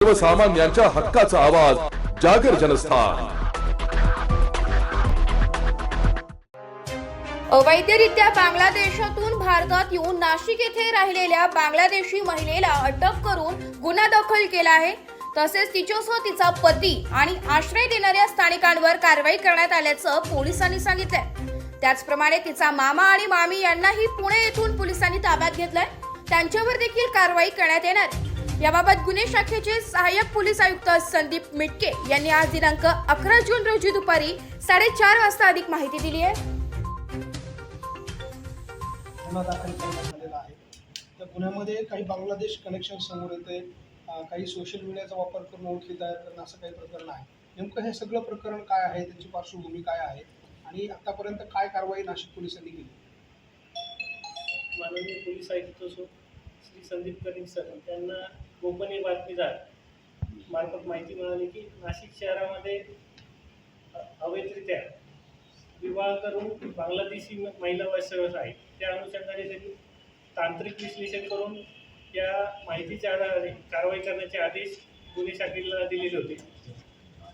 सर्वसामान्यांच्या हक्काचा आवाज जागर जनस्थान। अवैधरित्या बांगलादेशातून भारतात येऊन नाशिक येथे राहिलेल्या बांगलादेशी महिलेला अटक करून गुन्हा दाखल केला आहे। तसेच तिच्यासह तिचा पती आणि आश्रय देणाऱ्या स्थानिकांवर कारवाई करण्यात आल्याचं पोलिसांनी सांगितलंय। त्याचप्रमाणे तिचा मामा आणि मामी यांनाही पुणे येथून पोलिसांनी ताब्यात घेतलंय। त्यांच्यावर देखील कारवाई करण्यात येणार। याबाबत गुन्हे शाखेचे सहाय्यक पोलीस आयुक्त संदीप मिटके यांनी आज दिनांक 11 जून रोजी दुपारी 4:30 वाजता अधिक माहिती दिली आहे। गुन्हा दाखल करण्यात आलेला आहे। त्या गुन्ह्यामध्ये काही बांगलादेश कनेक्शन समोर येते, काही सोशल मीडियाचा वापर करून ओळखी तयार करणं असं काही प्रकरण आहे। नेमकं हे सगळं प्रकरण काय आहे, त्याची पार्श्वभूमी काय आहे आणि आतापर्यंत काय कारवाई नाशिक पोलिसांनी केली? माननीय पोलीस आयुक्त श्री संदीप कदम सर त्यांना गोपनीय बातमीदार मार्फत माहिती मिळाली की नाशिक शहरामध्ये अवैधरित्या विवाह करून बांगलादेशी महिला वास्तव्यास आहेत। त्या अनुषंगाने त्यांनी तांत्रिक विश्लेषण करून या माहितीच्या आधारे कारवाई करण्याचे आदेश गुन्हे शाखेला दिलेले होते।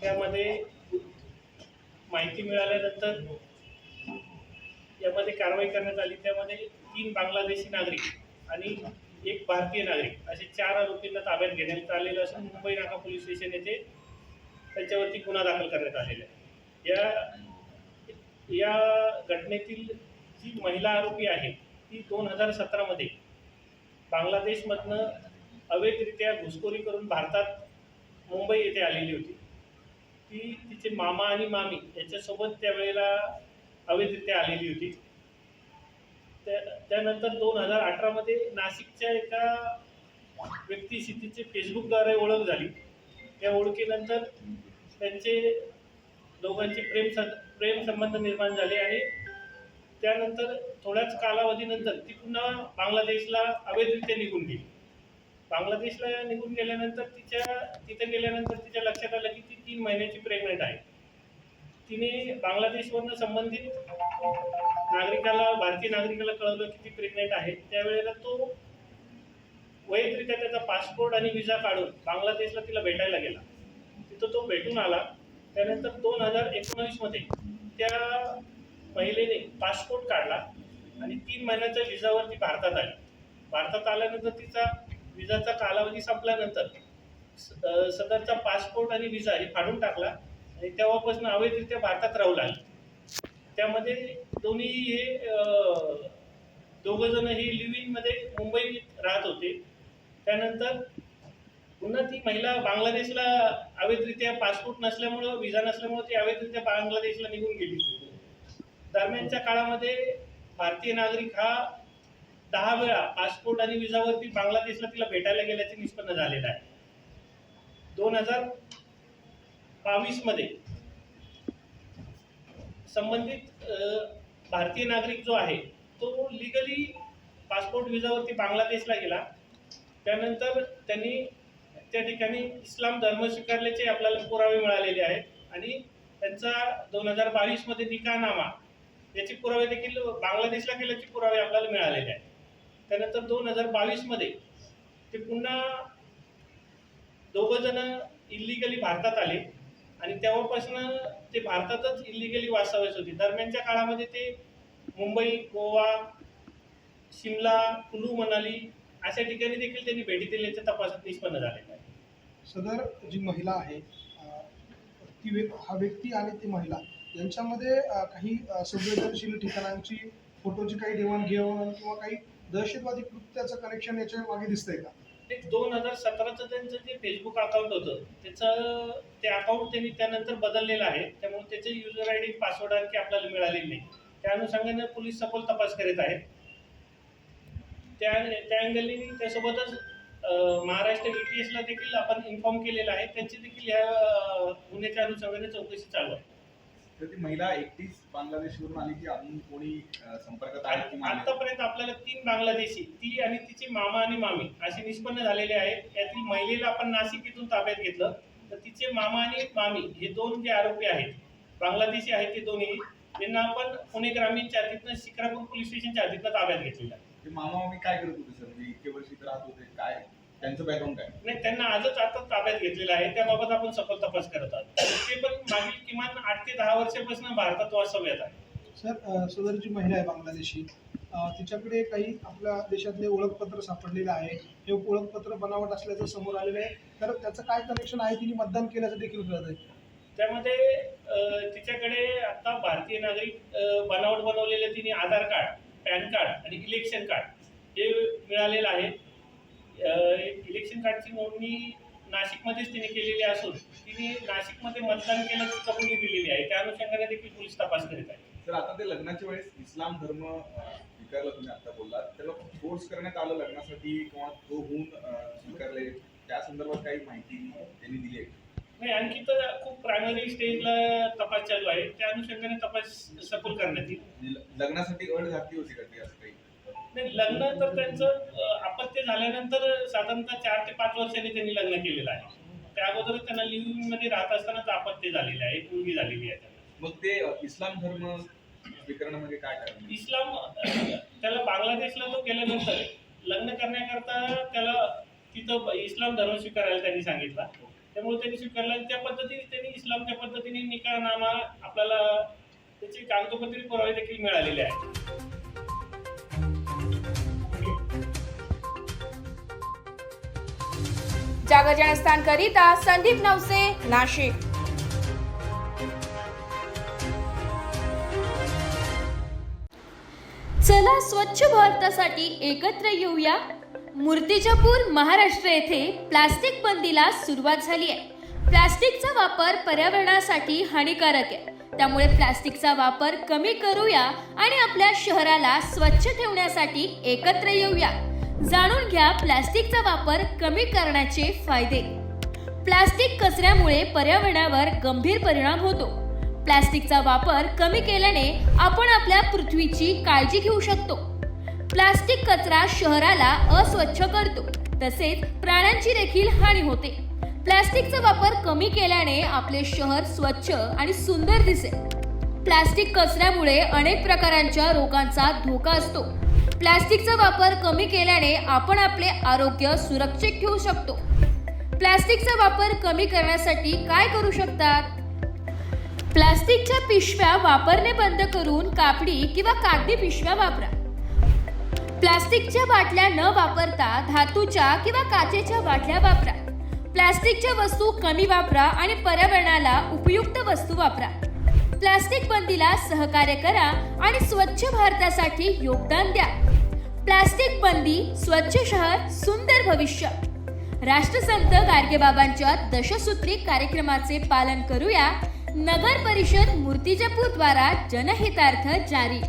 त्यामध्ये माहिती मिळाल्यानंतर यामध्ये कारवाई करण्यात आली। त्यामध्ये 3 बांगलादेशी नागरिक आणि 1 भारतीय नागरिक असे 4 आरोपींना ताब्यात घेण्यात आलेलं असून मुंबई नाका पोलीस स्टेशन येथे त्यांच्यावरती गुन्हा दाखल करण्यात आलेला आहे। या घटनेतील जी महिला आरोपी आहे ती 2017 मध्ये बांगलादेशमधनं अवैधरित्या घुसखोरी करून भारतात मुंबई येथे आलेली होती। ती तिचे मामा आणि मामी याच्यासोबत त्यावेळेला अवैधरित्या आलेली होती। त्यानंतर 2018 मध्ये नाशिकच्या एका व्यक्तीशी तिचे फेसबुकद्वारे ओळख झाली। त्या ओळखीनंतर त्यांचे दोघांचे प्रेम संबंध निर्माण झाले आणि त्यानंतर थोड्याच कालावधीनंतर ती पुन्हा बांगलादेशला अवैधरित्या निघून गेली। बांगलादेशला निघून गेल्यानंतर तिथे गेल्यानंतर तिच्या लक्षात आलं की ती 3 महिन्याची प्रेग्नंट आहे। तिने बांगलादेशवरून संबंधित नागरिकाला भारतीय नागरिकाला कळवलं की ती प्रेग्नेंट आहे। त्यावेळेला तो वैधरित्या त्याचा पासपोर्ट आणि व्हिसा काढून बांगलादेशला तिला भेटायला गेला। तिथं तो भेटून आला। त्यानंतर 2019 मध्ये त्या महिलेने पासपोर्ट काढला आणि 3 महिन्याच्या व्हिसावर ती भारतात आली। भारतात आल्यानंतर तिचा व्हिसाचा कालावधी संपल्यानंतर सदरचा पासपोर्ट आणि व्हिसा हे फाडून टाकला आणि तेव्हापासून अवैधरित्या भारतात राहू लागली। त्यामध्ये दोन्ही हे दोघं जण हे लिव्ह इन मध्ये मुंबईत राहत होते। त्यानंतर पुन्हा ती महिला बांगलादेशला अवैधरित्या पासपोर्ट नसल्यामुळं व्हिसा नसल्यामुळे ती अवैधरित्या बांगलादेशला निघून गेली। दरम्यानच्या काळामध्ये भारतीय नागरिक हा 10 वेळा पासपोर्ट आणि व्हिसावरती बांगलादेशला तिला भेटायला गेल्याचे निष्पन्न झालेलं आहे। 2022 मध्ये संबंधित भारतीय नागरिक जो आहे तो लीगली पासपोर्ट व्हिसावरती बांगलादेशला गेला। त्यानंतर त्यांनी त्या ठिकाणी इस्लाम धर्म स्वीकारल्याचे आपल्याला पुरावे मिळालेले आहेत आणि त्यांचा 2022 मध्ये निकाहनामा याचे पुरावे देखील बांगलादेशला केल्याचे पुरावे आपल्याला मिळालेले आहेत। त्यानंतर 2022 मध्ये ते पुन्हा दोघं जण इल्लिगली भारतात आले आणि तेव्हापासून ते भारतातच इल्लिगली वास्तव्यास होते। दरम्यानच्या काळामध्ये ते मुंबई, गोवा, शिमला, कुलू मनाली अशा ठिकाणी देखील त्यांनी भेटी दिल्याच्या तपासात निष्पन्न झालेलं आहे। सदर जी महिला आहे हा व्यक्ती आणि ती महिला यांच्यामध्ये काही संवेदनशील ठिकाणांची फोटोची काही देवाणघेवाण किंवा काही दहशतवादी कृत्याचं कनेक्शन याच्या मागे दिसतंय का? 2017चं त्यांचं जे फेसबुक अकाउंट होतं ते अकाउंट त्यांनी त्यानंतर बदललेलं आहे। त्यामुळे त्याचे युजर आयडी पासवर्ड आणखी आपल्याला मिळालेली नाही। त्या अनुषंगाने पोलीस सखोल तपास करीत आहेत। त्या अँगलने त्यासोबतच महाराष्ट्र ATSला देखील आपण इन्फॉर्म केलेलं आहे। त्यांची देखील या गुन्ह्याच्या अनुषंगाने चौकशी चालू आहे। तर ती महिला एकटीच बांगलादेशवरून आली की अजून कोणी संपर्कात आहे? आतापर्यंत आपल्याला 3 बांगलादेशी, ती आणि तिचे मामा आणि मामी असे निष्पन्न झालेले आहेत। त्यातील महिलेला आपण नाशिक येथून ताब्यात घेतलं। तर तिचे मामा आणि मामी हे 2 जे आरोपी आहेत बांगलादेशी आहेत ते दोन्ही, त्यांना आपण पुणे ग्रामीणच्या हद्दीतनं शिक्रापूर पोलीस स्टेशनच्या हद्दीतनं ताब्यात घेतलेलं आहे। ते मामा मामी काय करत होते सर? इतके वर्ष राहत होते, काय त्यांचं बॅकग्राऊंड काय? नाही, त्यांना आजच आता ताब्यात घेतलेलं आहे. त्याबाबत आपण सखोल तपास करत आहोत. ते पण मागील किमान 8 ते 10 वर्षापासून भारतात वास्तव्यात आहे. सर, सदर जी महिला आहे बांगलादेशी, तिच्याकडे काही आपल्या देशातले ओळखपत्र सापडलेलं आहे. हे ओळखपत्र बनावट असल्याचं समोर आलेलं आहे. तर त्याचं काय कनेक्शन आहे? तिने मतदान केल्याचं देखील कळत आहे. त्यामध्ये तिच्याकडे आता भारतीय नागरिक बनावट बनवलेले तिने आधार कार्ड, पॅन कार्ड आणि इलेक्शन कार्ड हे मिळालेलं आहे. इलेक्शन कार्डची नोंदणी नाशिकमध्येच तिने केलेली असून तिने नाशिकमध्ये मतदान केल्याची कबुली दिलेली आहे. त्या अनुषंगाने देखील पोलीस तपास करीत आहे. तर आता ते लग्नाच्या वेळेस इस्लाम धर्म स्वीकारला, तुम्ही आता बोललात, त्याला फोर्स करण्यात आलं लग्नासाठी किंवा तो होऊन स्वीकारले, त्या संदर्भात काही माहिती त्यांनी दिली आहे? नाही, आणखी तर खूप प्रायमरी स्टेजला तपास चालू आहे. त्या अनुषंगाने तपास सखोल करण्यात येईल. लग्नासाठी अट घातली होती का ती, असं काही? नाही, लग्न तर त्यांचं अपत्य झाल्यानंतर साधारणतः 4 ते 5 वर्षांनी त्यांनी लग्न केलेलं आहे. त्या अगोदर त्यांना लिव्हिंग मध्ये राहत असतानाच अपत्य झालेलं आहे. एक मुलगी झालेली आहे त्यांना. मग ते इस्लाम धर्म स्वीकारण्यामध्ये काय कारण? इस्लाम त्याला बांगलादेशला तो गेल्यानंतर लग्न करण्याकरता त्याला तिथं इस्लाम धर्म स्वीकारायला त्यांनी सांगितला. त्यामुळे त्यांनी स्वीकारला. त्या पद्धतीने त्यांनी इस्लामच्या पद्धतीने निकाहनामा आपल्याला त्याचे कागदोपत्री पुरावे देखील मिळालेले आहेत. जागर जनस्थानकरिता संदीप नवसे, नाशिक. चला स्वच्छ भारतासाठी एकत्र येऊया. मूर्तिजापूर, महाराष्ट्र येथे प्लास्टिक बंदीला सुरुवात झाली आहे. प्लास्टिकचा वापर पर्यावरणासाठी हानिकारक आहे. त्यामुळे प्लास्टिकचा वापर कमी करूया आणि आपल्या शहराला स्वच्छ ठेवण्यासाठी एकत्र येऊया. जाणून घ्या प्लास्टिकचा वापर कमी करण्याचे फायदे. प्लास्टिक कचऱ्यामुळे पर्यावरणावर गंभीर परिणाम होतो. प्लास्टिकचा वापर कमी केल्याने आपण आपल्या पृथ्वीची काळजी घेऊ शकतो. प्लास्टिक कचरा शहराला अस्वच्छ करतो, तसेच प्राण्यांची देखील हानी होते. प्लास्टिकचा वापर कमी केल्याने आपले शहर स्वच्छ आणि सुंदर दिसेल. प्लास्टिक कचऱ्यामुळे अनेक प्रकारांच्या रोगांचा धोका असतो. प्लास्टिकचा वापर कमी केल्याने आपण आपले आरोग्य सुरक्षित ठेवू शकतो. प्लास्टिकचा वापर कमी करण्यासाठी काय करू शकतात? प्लास्टिकच्या पिशव्या वापरणे बंद करून कापडी किंवा कागदी पिशव्या वापरा. प्लास्टिकच्या बाटल्या न वापरता धातूच्या किंवा काचेच्या बाटल्या वापरा. प्लास्टिकच्या वस्तू कमी वापरा आणि पर्यावरणाला उपयुक्त वस्तू वापरा. प्लास्टिक बंदीला सहकार्य करा आणि स्वच्छ भारतासाठी योगदान द्या. प्लास्टिक बंदी, स्वच्छ शहर, सुंदर भविष्य. राष्ट्रसंत गाडगेबाबांच्या दशसूत्री कार्यक्रमाचे पालन करूया. नगर परिषद मूर्तिजापूर द्वारा जनहितार्थ जारी.